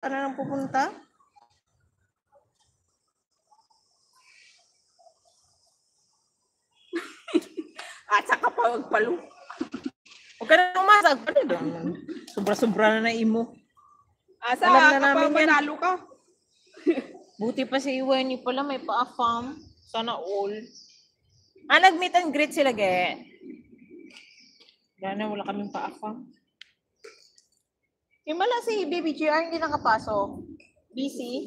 Saan na pupunta? At saka pa magpalo. Huwag ka na umasag. Ano doon? Sobra-sobra na imo. Asa Alam na ka namin pa, yan. manalo ka. Buti pa si Iwani pala, may pa-farm. Sana all. Nag-meet and greet sila, ge. Wala kaming pa-farm. Himala si Baby GR, hindi nakapasok. Busy.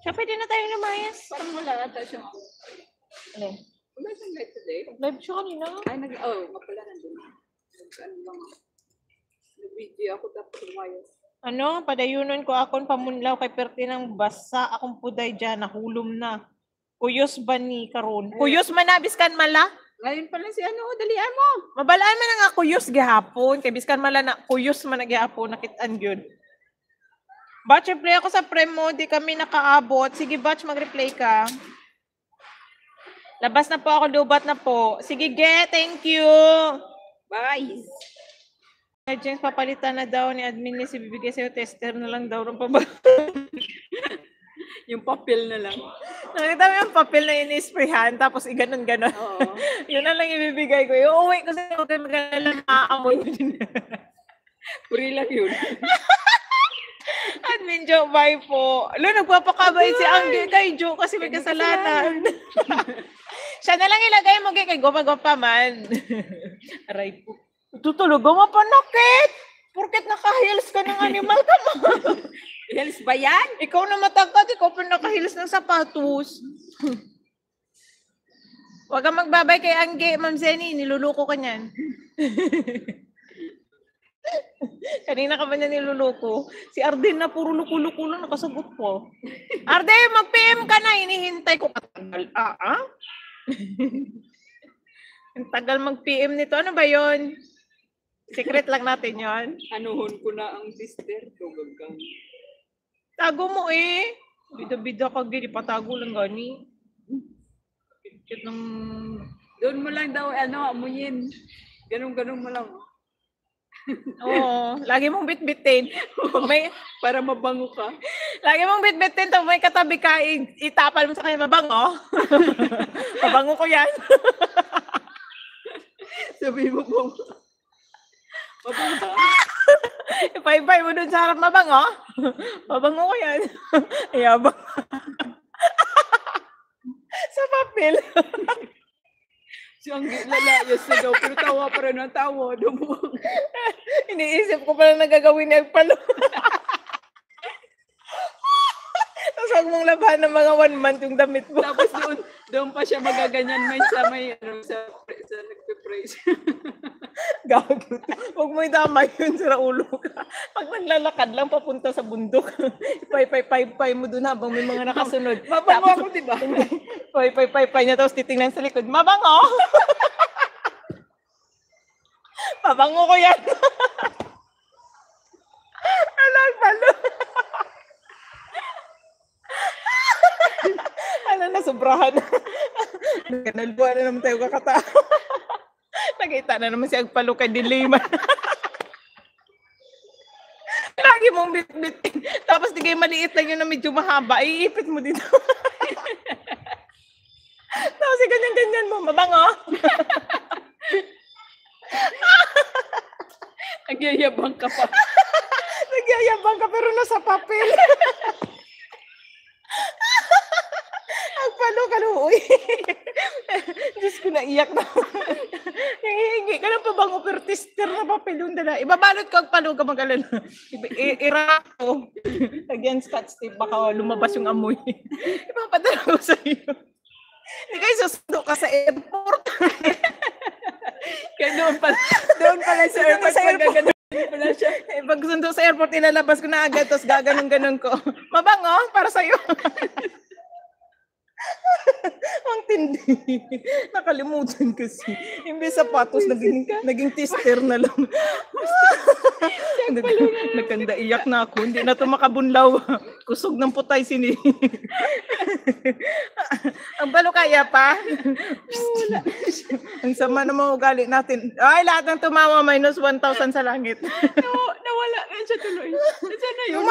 Siya, pwede na tayo lumayas. Parang wala ata siya. Alin? Wala siyang light today. Live siya kanina. Ay, mapala nandun. Ano lang. Nag-video ako tapos lumayas. Ano, padayunon ko akong pamunlaw kay perti ng basa. Akong puday dyan, nahulom na. Kuyos ba ni karon? Kuyos man na, biskan mala? Ngayon pala si dalian mo. Mabalaan man nga kuyos gihapon. Kay biskan mala na kuyos man na gihapon, nakitaan yun. Batch, replay ako sa prem mo, di kami nakaabot. Sige, Batch, mag-replay ka. Labas na po ako, lubat na po. Sige, thank you. Bye. James, papalitan na daw ni admin niya si bibigay sa'yo, tester na lang daw ng pababa. Yung papel na lang. Nakita mo yung papel na in-sprayhan, tapos iganon-ganon. Oo. Yun na lang ibibigay ko. Yung uwi ko sa'yo, huwag kayo magkalala, maaamoy din. Free lang yun. Admin Joe, bye po. Nagpapakabay si Angge kay Joe kasi may kasalanan. Siya na lang ilagay mo kay gwapa-gwapa man. Aray po. Tutulog mo panakit. Porket naka-heels ka ng animal ka mo. Heels ba yan? Ikaw na matangkad, ikaw pa naka-heels ng sapatos. Huwag kang magbabay kay Angge, Ma'am Zenny, niluluko ka niyan. Kanina ka ba niya niluluko? Si Arden na puro luko-luko lang, nakasagot po. Arden, mag-PM ka na, hinihintay ko. Katagal, Ang tagal mag-PM nito. Ano ba yon? Secret lang natin yon. Anuhon ko na ang sister. Tugagang. Tago mo eh. Bida-bida ka, gini. Patago lang gani. Cute ng... Doon mo lang daw, amuyin. Ganun-ganun mo lang. Oo, lagi mong bitbitin. May, para mabango ka. lagi mong bitbitin, tapos may katabi ka, itapal mo sa kanya, mabango. Mabango ko yan. Sabi mo po. Mabango ka. Ipay-pay mo dun sa harap, mabango. Mabango ko yan. Ayabang. Sa papel. Siyang lalayas na daw, pero tawa pa rin ang tawa. Dumbuang. Iniisip ko pala nagagawin niya palo. Tapos huwag mong labahan ng mga 1 month yung damit mo. Tapos doon pa siya magaganyan sa nagpe-praise. Gago. Huwag mo itama yun, sira ulo ka. Pag naglalakad lang papunta sa bundok, ipay mo dun habang may mga nakasunod. Mabango ako, di ba? Pay niya, tapos titingnan sa likod. Mabango! Mabango ko yan. Alam, palo. Sobrahan. Nalbuhan na naman tayo kakatao. Nakita na naman si Agpalo kay Dilima. Lagi mong bit-bitin. Tapos di kayo maliit lang yun na medyo mahaba. Iipit mo dito. Tapos ganyan-ganyan mo. Mabango. Nagyayabang ka pa. Nagyayabang ka pero nasa papel. Agpalo ka uy. Diyos ko, naiyak na. Hihingi ka ng pabango pero tester na papel yung dala. Ibabalot ka Agpalo ka mag-alala. Irako. Lagyan scotch tape, baka lumabas yung amoy. Ipapadala ko sa iyo. Hindi kayo susundo ka sa airport. Kaya doon pala sa airport. Pala siya. Pag sundo sa airport, ilalabas ko na agad, tapos gaganon-ganon ko. Mabango, para sa'yo. Ang tindi. Nakalimutan kasi. Imbes sapatos, naging tester na lang. Nagkanda iyak na ako. Hindi na ito makabunlaw. Kusog ng putay sini. Ang balo kaya pa. Ang sama na mga ugali natin. Ay, lahat ng tumawa minus 1,000 sa langit. Nawala na siya tuloy. Nasaan na yun?